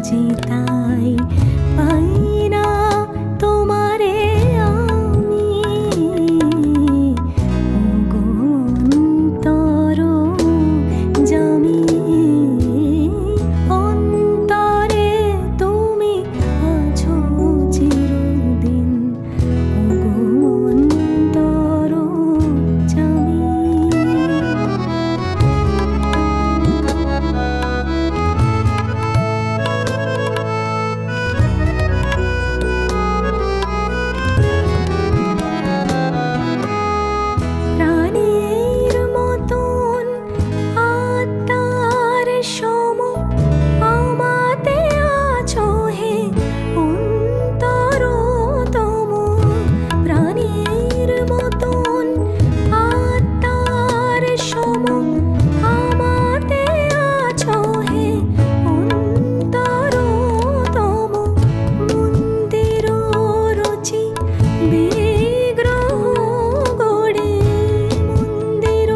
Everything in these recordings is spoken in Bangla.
যে তাই পাই না তোমারে আমি ওগো অন্তর জামি অন্তরে তুমি আছো চিরদিন ওগো অন্তর জামি। প্রাণীর মতন আত্মার সম আমাতে আছো হে অন্তরতম। প্রাণীর মতন আত্মার সম আমাতে আছো হে অন্তরতম। মন্দির রচি বিগ্রহ গড়ে মন্দির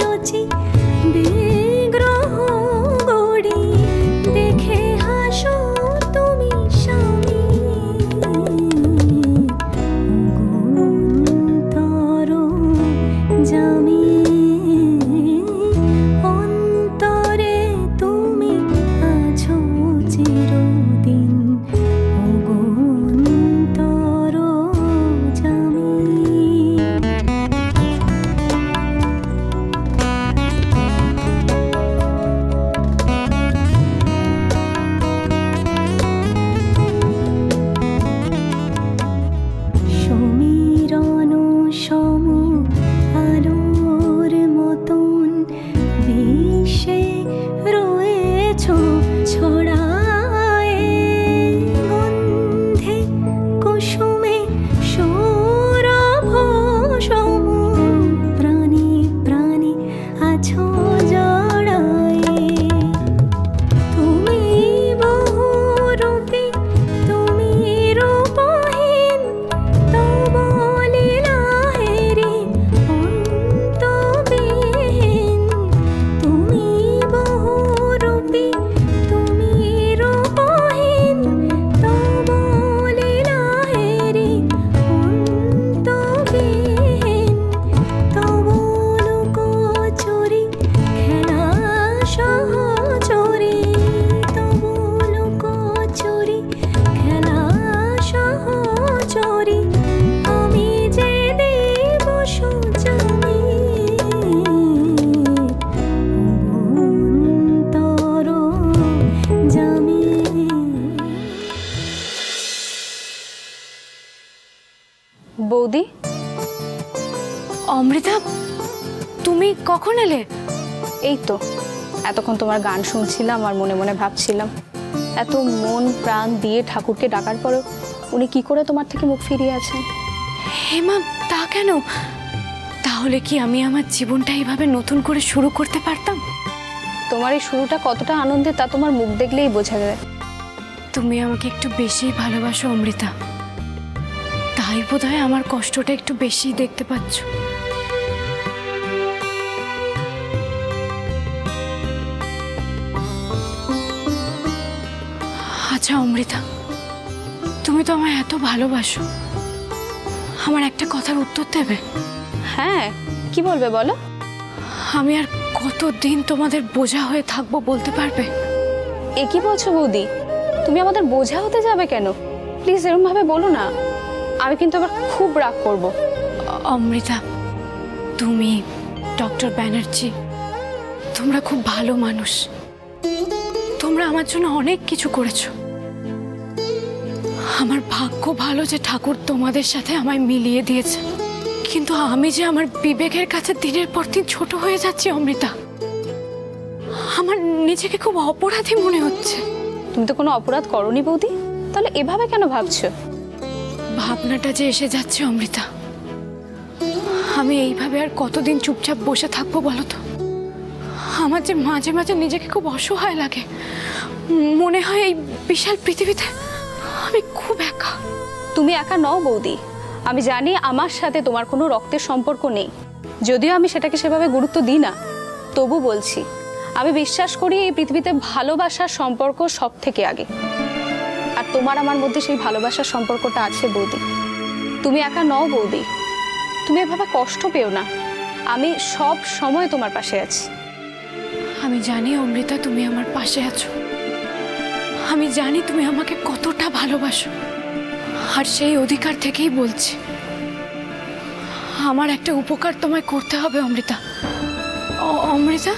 রচি বিগ্রহ গড়ি দেখে হাসো তুমি স্বামী ওগো অন্তর জামি অন্তরে তুমি আছো চিরদিন ওগো অন্তর জামি। সমীরণ সম আলোর মতন বিশ্বে রয়েছ ছড়ায়ে গন্ধে কুসুমে সৌরভ সম। প্রাণী প্রাণী আছো জড়ায়ে তুমি বহুরূপী তুমি রূপহীন তব লীলা হেরি অন্তবিহীন। তুমি বহুরূপী তুমি রূপহীন তব লীলা হেরি অন্তবিহীন। তব লোকচুরি খেলা সহচরি তব লোকচুরি খেলা সহচরি আমি যে দেব সুজামি ওগো অন্তর জামি। বৌদি, অমৃতা, তুমি কখন এলে? এই তো এতক্ষণ তোমার গান শুনছিলাম আর মনে মনে ভাবছিলাম এত মন প্রাণ দিয়ে ঠাকুরকে ডাকার পরেও উনি কি করে তোমার থেকে মুখ ফিরিয়ে আছেন। হেমা, তা কেন? তাহলে কি আমি আমার জীবনটা এইভাবে নতুন করে শুরু করতে পারতাম? তোমার এই শুরুটা কতটা আনন্দের তা তোমার মুখ দেখলেই বোঝা যায়। তুমি আমাকে একটু বেশি ভালোবাসো অমৃতা, তাই বোধহয় আমার কষ্টটা একটু বেশি দেখতে পাচ্ছ। আচ্ছা অমৃতা, তুমি তো আমায় এত ভালোবাসো, আমার একটা কথার উত্তর দেবে? হ্যাঁ, কি বলবে বলো। আমি আর কতদিন তোমাদের বোঝা হয়ে থাকবো বলতে পারবে? এ কি বলছো বৌদি? তুমি আমাদের বোঝা হতে যাবে কেন? প্লিজ এরকম ভাবে বলো না, আমি কিন্তু আবার খুব রাগ করব। অমৃতা, তুমি, ডক্টর ব্যানার্জি, তোমরা খুব ভালো মানুষ। তোমরা আমার জন্য অনেক কিছু করেছো। আমার ভাগ্য ভালো যে ঠাকুর তোমাদের সাথে আমায় মিলিয়ে দিয়েছে। কিন্তু আমি যে আমার বিবেকের কাছে দিনের পর দিন ছোট হয়ে যাচ্ছি অমৃতা। আমার নিজেকে খুব অপরাধী মনে হচ্ছে। তুমি তো কোনো অপরাধ করনি বৌদি, তাহলে এভাবে কেন ভাবছো? ভাবনাটা যে এসে যাচ্ছে অমৃতা, আমি এইভাবে আর কতদিন চুপচাপ বসে থাকবো বলো তো? আমার যে মাঝে মাঝে নিজেকে খুব অসহায় লাগে, মনে হয় এই বিশাল পৃথিবীতে আমি খুব একা। তুমি একা নও বৌদি, আমি জানি আমার সাথে তোমার কোনো রক্তের সম্পর্ক নেই, যদিও আমি সেটাকে সেভাবে গুরুত্ব দিই না। তবু বলছি, আমি বিশ্বাস করি এই পৃথিবীতে ভালোবাসার সম্পর্ক সব থেকে আগে। আর তোমার আমার মধ্যে সেই ভালোবাসার সম্পর্কটা আছে বৌদি। তুমি একা নও বৌদি, তুমি এভাবে কষ্ট পেও না, আমি সব সময় তোমার পাশে আছি। আমি জানি অমৃতা তুমি আমার পাশে আছো, আমি জানি তুমি আমাকে কতটা ভালোবাসো। আর সেই অধিকার থেকেই বলছি, আমার একটা উপকার তোমায় করতে হবে অমৃতা। অমৃতা,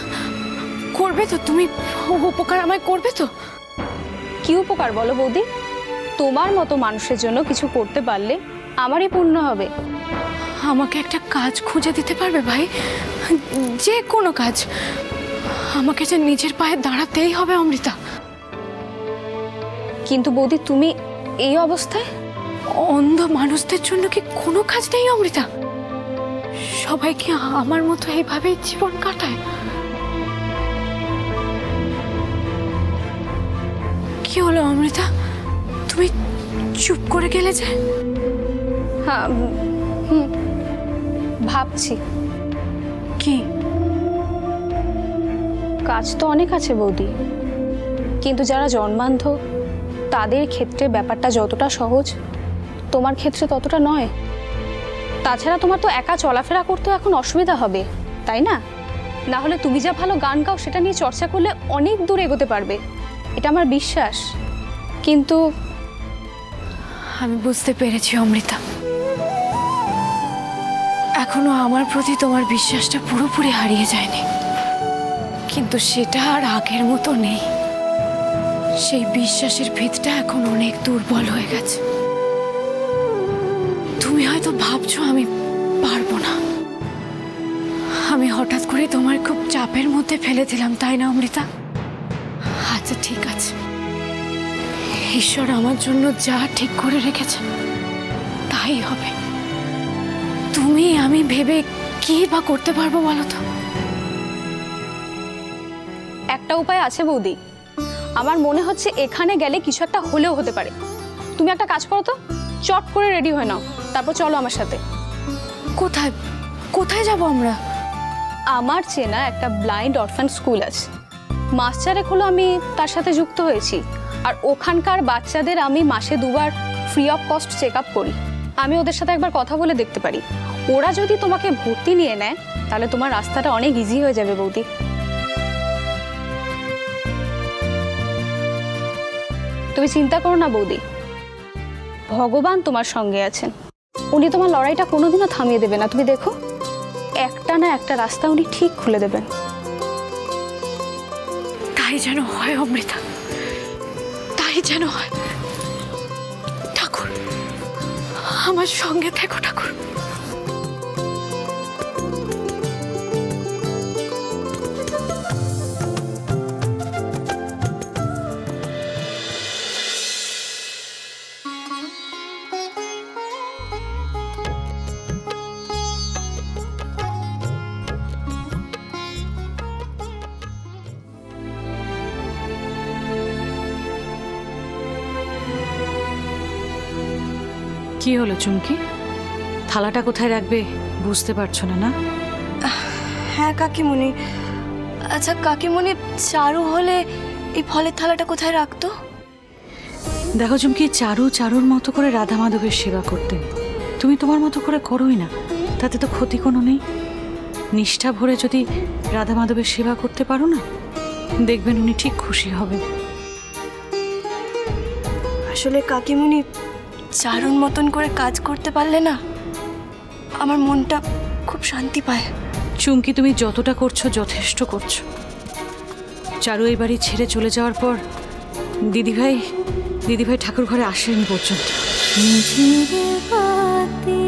করবে তো তুমি? উপকার আমায় করবে তো? কি উপকার বলো বৌদি? তোমার মতো মানুষের জন্য কিছু করতে পারলে আমারই পুণ্য হবে। আমাকে একটা কাজ খুঁজে দিতে পারবে ভাই? যে কোনো কাজ। আমাকে যে নিজের পায়ে দাঁড়াতেই হবে অমৃতা। কিন্তু বৌদি তুমি এই অবস্থায়? অন্ধ মানুষদের জন্য কি কোনো কাজ নেই অমৃতা? সবাই কি আমার মতো এইভাবেই জীবন কাটায়? কি হলো অমৃতা, তুমি চুপ করে গেলে যে? হ্যাঁ, ভাবছি। কি কাজ তো অনেক আছে বৌদি, কিন্তু যারা জন্মান্ধ তাদের ক্ষেত্রে ব্যাপারটা যতটা সহজ, তোমার ক্ষেত্রে ততটা নয়। তাছাড়া তোমার তো একা চলাফেরা করতেও এখন অসুবিধা হবে, তাই না? না হলে তুমি যা ভালো গান গাও সেটা নিয়ে চর্চা করলে অনেক দূর এগোতে পারবে, এটা আমার বিশ্বাস। কিন্তু আমি বুঝতে পেরেছি অমৃতা, এখনো আমার প্রতি তোমার বিশ্বাসটা পুরোপুরি হারিয়ে যায়নি, কিন্তু সেটা আর আগের মতো নেই। সেই বিশ্বাসের ভিতটা এখন অনেক দুর্বল হয়ে গেছে। তুমি হয়তো ভাবছো আমি পারবো না, আমি হঠাৎ করে তোমার খুব চাপের মধ্যে ফেলে দিলাম, তাই না অমৃতা? আচ্ছা ঠিক আছে, ঈশ্বর আমার জন্য যা ঠিক করে রেখেছে তাই হবে। তুমি আমি ভেবে কি বা করতে পারবো বলো তো? একটা উপায় আছে বৌদি, আমার মনে হচ্ছে এখানে গেলে কিছু একটা হলেও হতে পারে। তুমি একটা কাজ করো তো, চট করে রেডি হয়ে নাও, তারপর চলো আমার সাথে। কোথায় কোথায় যাব আমরা? আমার চেনা একটা ব্লাইন্ড অরফান স্কুল আছে, মাস 4 হলো আমি তার সাথে যুক্ত হয়েছি। আর ওখানকার বাচ্চাদের আমি মাসে 2 বার free of cost check up করি। আমি ওদের সাথে একবার কথা বলে দেখতে পারি, ওরা যদি তোমাকে ভর্তি নিয়ে নেয় তাহলে তোমার রাস্তাটা অনেক ইজি হয়ে যাবে বৌদি। তুমি চিন্তা করো না বৌদি, ভগবান তোমার সঙ্গে আছেন, উনি তোমার লড়াইটা কোনোদিনও থামিয়ে দেবে না। তুমি দেখো, একটা না একটা রাস্তা উনি ঠিক খুলে দেবেন। তাই যেন হয় অমৃতা, তাই যেন হয়। ঠাকুর আমার সঙ্গে থেকো ঠাকুর। কি হলো চুমকি, থালাটা কোথায় রাখবে বুঝতে পারছো না? না হ্যাঁ কাকিমুনি। আচ্ছা কাকিমুনি, চারু হলে এই ফলের থালাটা কোথায় রাখতো? দেখো চুমকি, চারুর মতো করে রাধা মাধবের সেবা করতেন, তুমি তোমার মতো করে করোই না, তাতে তো ক্ষতি কোনো নেই। নিষ্ঠা ভরে যদি রাধা মাধবের সেবা করতে পারো না, দেখবেন উনি ঠিক খুশি হবেন। আসলে কাকিমুনি, চারুর মতন করে কাজ করতে পারলে না আমার মনটা খুব শান্তি পায়। চুমকি, তুমি যতটা করছো যথেষ্ট করছো। চারু এই বাড়ি ছেড়ে চলে যাওয়ার পর দিদিভাই ঠাকুর ঘরে আসেনি পর্যন্ত। নিজের বাতি